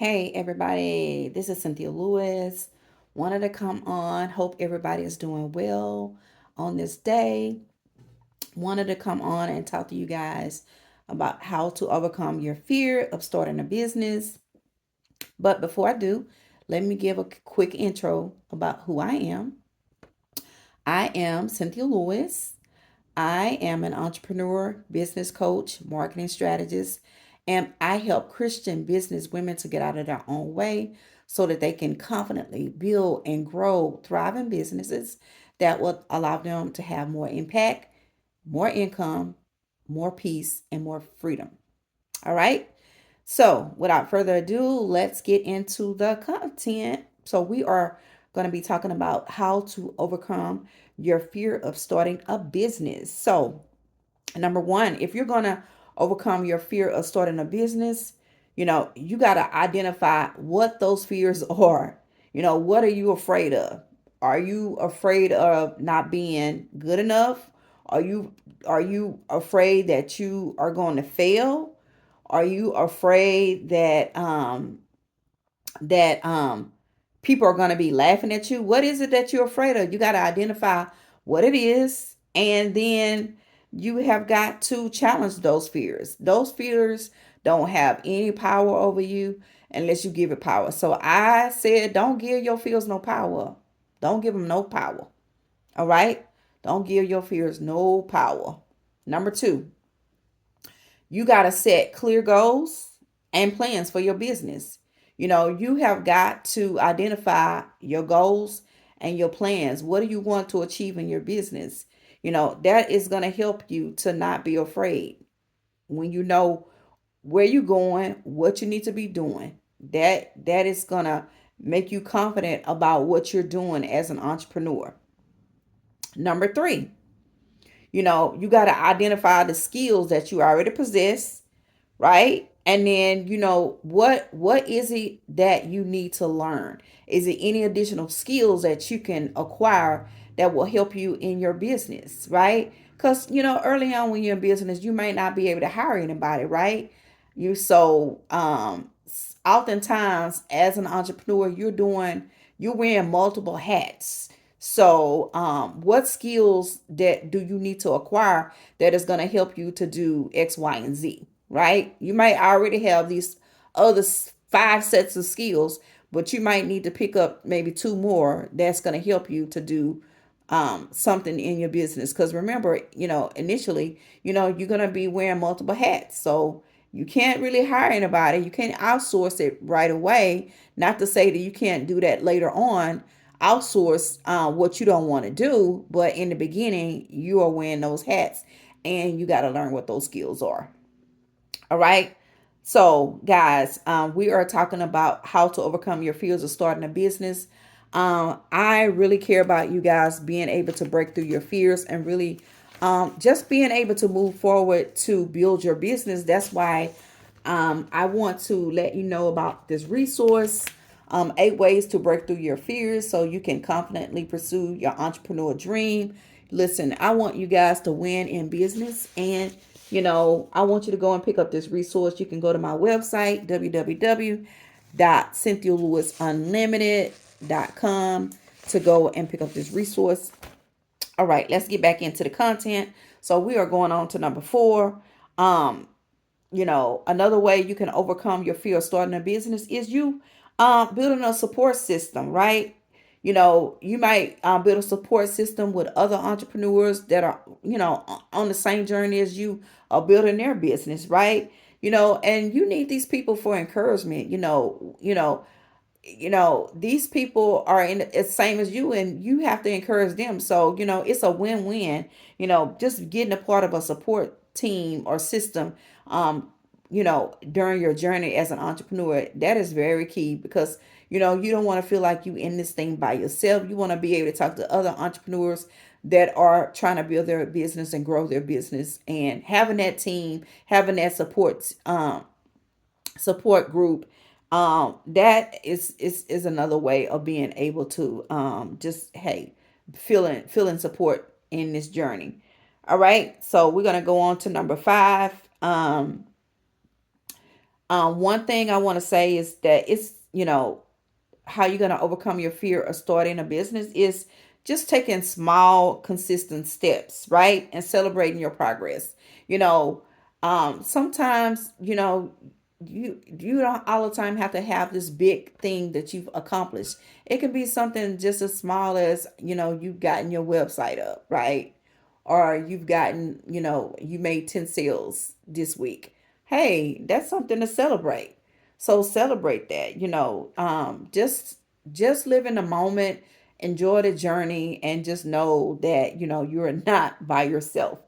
Hey, everybody, this is Cynthia Lewis. Wanted to come on. Hope everybody is doing well on this day. Wanted to come on and talk to you guys about how to overcome your fear of starting a business. But before I do, let me give a quick intro about who I am. I am Cynthia Lewis. I am an entrepreneur, business coach, marketing strategist, and I help Christian business women to get out of their own way so that they can confidently build and grow thriving businesses that will allow them to have more impact, more income, more peace, and more freedom. All right. So, without further ado, let's get into the content. So, we are going to be talking about how to overcome your fear of starting a business. So, number one, if you're going to overcome your fear of starting a business, you got to identify what those fears are. What are you afraid of? Are you afraid of not being good enough? Are you afraid that you are going to fail? Are you afraid that people are going to be laughing at you? What is it that you're afraid of? You got to identify what it is, and then you have got to challenge those fears. Those fears don't have any power over you unless you give it power. So I said, don't give your fears no power. Don't give them no power. All right? Don't give your fears no power. Number two, you got to set clear goals and plans for your business. You have got to identify your goals and your plans. What do you want to achieve in your business? That is going to help you to not be afraid. When you know where you're going, what you need to be doing, that is going to make you confident about what you're doing as an entrepreneur. Number three, you got to identify the skills that you already possess, right? And then what is it that you need to learn? Is it any additional skills that you can acquire that will help you in your business, right? Because early on when you're in business, you may not be able to hire anybody, right? Oftentimes as an entrepreneur, you're wearing multiple hats. So what skills that do you need to acquire that is going to help you to do X, Y, and Z? Right? You might already have these other five sets of skills, but you might need to pick up maybe two more that's going to help you to do something in your business. Because remember, initially, you're going to be wearing multiple hats. So you can't really hire anybody. You can't outsource it right away. Not to say that you can't do that later on. Outsource what you don't want to do. But in the beginning, you are wearing those hats and you got to learn what those skills are. All right. So, guys, we are talking about how to overcome your fears of starting a business. I really care about you guys being able to break through your fears and really just being able to move forward to build your business. That's why I want to let you know about this resource, 8 ways to break through your fears so you can confidently pursue your entrepreneur dream. Listen, I want you guys to win in business, and I want you to go and pick up this resource. You can go to my website, www.cynthialewisunlimited.com, to go and pick up this resource. All right, let's get back into the content. So we are going on to number 4. Um, Another way you can overcome your fear of starting a business is you building a support system, right? You might build a support system with other entrepreneurs that are on the same journey as you are building their business, right? And you need these people for encouragement. These people are in the same as you, and you have to encourage them. So it's a win-win. Just getting a part of a support team or system during your journey as an entrepreneur, that is very key, because you don't want to feel like you in this thing by yourself. You want to be able to talk to other entrepreneurs that are trying to build their business and grow their business, and having that team, having that support group, that is another way of being able to just, hey, feeling support in this journey. All right, so we're going to go on to number 5. One thing I want to say is that it's, how you're going to overcome your fear of starting a business is just taking small, consistent steps, right? And celebrating your progress. You know, sometimes, you don't all the time have to have this big thing that you've accomplished. It can be something just as small as, you've gotten your website up, right? Or you've gotten, you made 10 sales this week. Hey, that's something to celebrate. So celebrate that, just live in the moment, enjoy the journey, and just know that, you're not by yourself.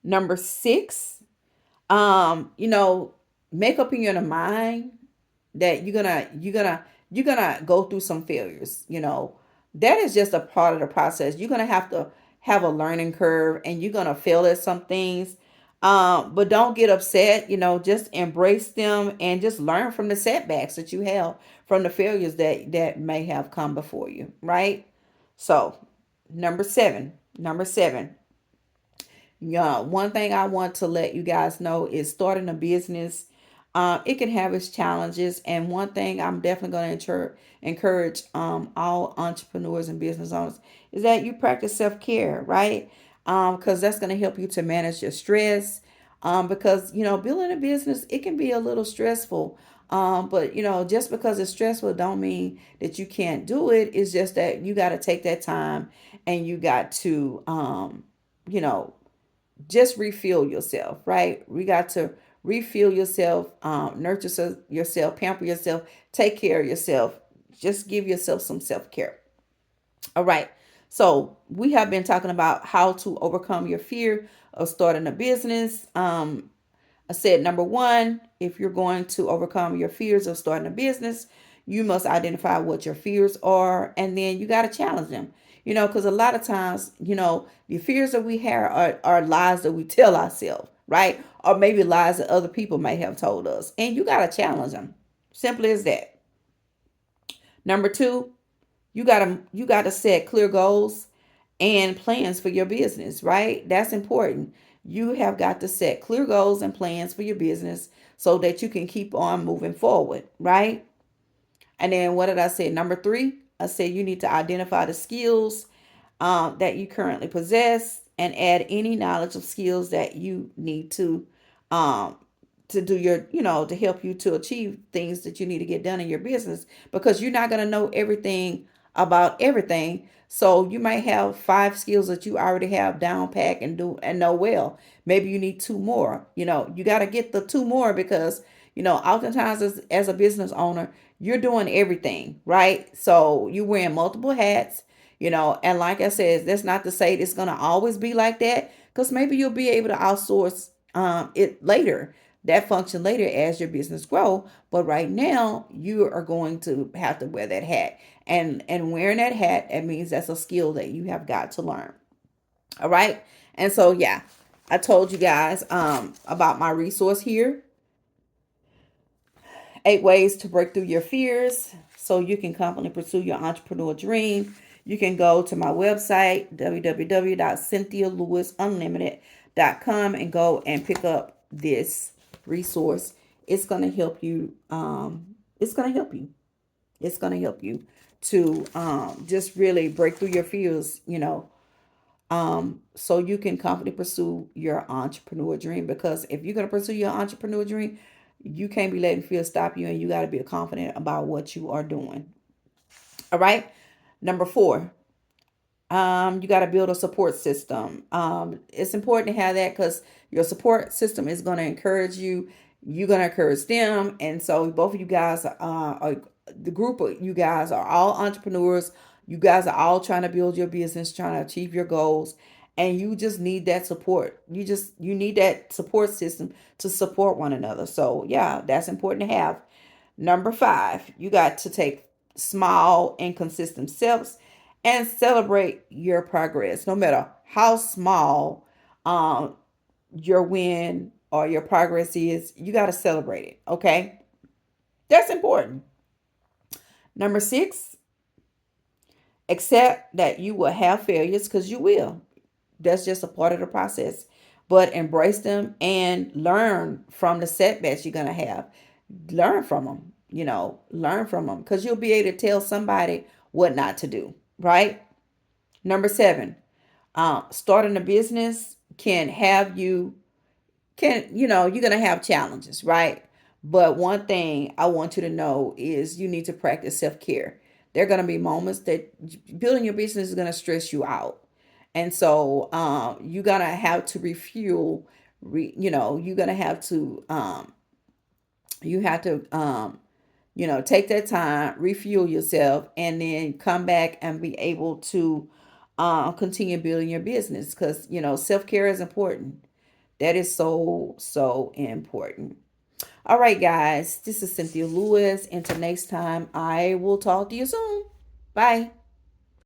Number six, you know, make up in your mind that you're gonna go through some failures. That is just a part of the process. You're gonna have to have a learning curve, and you're gonna fail at some things. But don't get upset. Just embrace them and just learn from the setbacks that you have, from the failures that may have come before you. Right. So, number seven. Yeah, one thing I want to let you guys know is starting a business. It can have its challenges, and one thing I'm definitely going to encourage all entrepreneurs and business owners is that you practice self care, right? Because that's going to help you to manage your stress. Because building a business, it can be a little stressful. But just because it's stressful, don't mean that you can't do it. It's just that you got to take that time, and you got to you know just refuel yourself, right? We got to refuel yourself, nurture yourself, pamper yourself, take care of yourself. Just give yourself some self care. All right. So we have been talking about how to overcome your fear of starting a business. I said number one, if you're going to overcome your fears of starting a business, you must identify what your fears are, and then you got to challenge them. Because a lot of times, the fears that we have are lies that we tell ourselves, right? Or maybe lies that other people may have told us, and you got to challenge them. Simply as that. Number two, you got to set clear goals and plans for your business, right? That's important. You have got to set clear goals and plans for your business so that you can keep on moving forward, right? And then what did I say? Number three, I said you need to identify the skills that you currently possess and add any knowledge of skills that you need um, to do to help you to achieve things that you need to get done in your business, because you're not going to know everything about everything. So you might have five skills that you already have down pat and do and know well. Maybe you need two more. You got to get the two more, because oftentimes as a business owner, you're doing everything, right? So you're wearing multiple hats. And like I said, that's not to say it's going to always be like that, because maybe you'll be able to outsource it later, that function later as your business grow. But right now, you are going to have to wear that hat, and wearing that hat, it means that's a skill that you have got to learn. All right. And so, yeah, I told you guys about my resource here, 8 ways to break through your fears so you can confidently pursue your entrepreneur dream. You can go to my website, www.cynthialewisunlimited.com, and go and pick up this resource. It's going to help you. It's going to help you. It's going to help you to just really break through your fears, so you can confidently pursue your entrepreneur dream. Because if you're going to pursue your entrepreneur dream, you can't be letting fear stop you, and you got to be confident about what you are doing. All right. Number four, you got to build a support system. It's important to have that, because your support system is going to encourage you. You're going to encourage them. And so both of you guys are the group of you guys are all entrepreneurs. You guys are all trying to build your business, trying to achieve your goals. And you just need that support. You need that support system to support one another. So yeah, that's important to have. Number five, you got to take small and consistent steps and celebrate your progress. No matter how small um, your win or your progress is, you got to celebrate it. Okay. That's important. Number six, accept that you will have failures, because you will. That's just a part of the process. but embrace them and learn from the setbacks you're going to have. Learn from them, learn from them, because you'll be able to tell somebody what not to do, right? Number seven, starting a business can have you, you're going to have challenges, right? But one thing I want you to know is you need to practice self-care. There are going to be moments that building your business is going to stress you out. And so you're going to have to refuel, you're going to have to, you have to, take that time, refuel yourself, and then come back and be able to continue building your business, because, self-care is important. That is so, so important. All right, guys, this is Cynthia Lewis. Until next time, I will talk to you soon. Bye.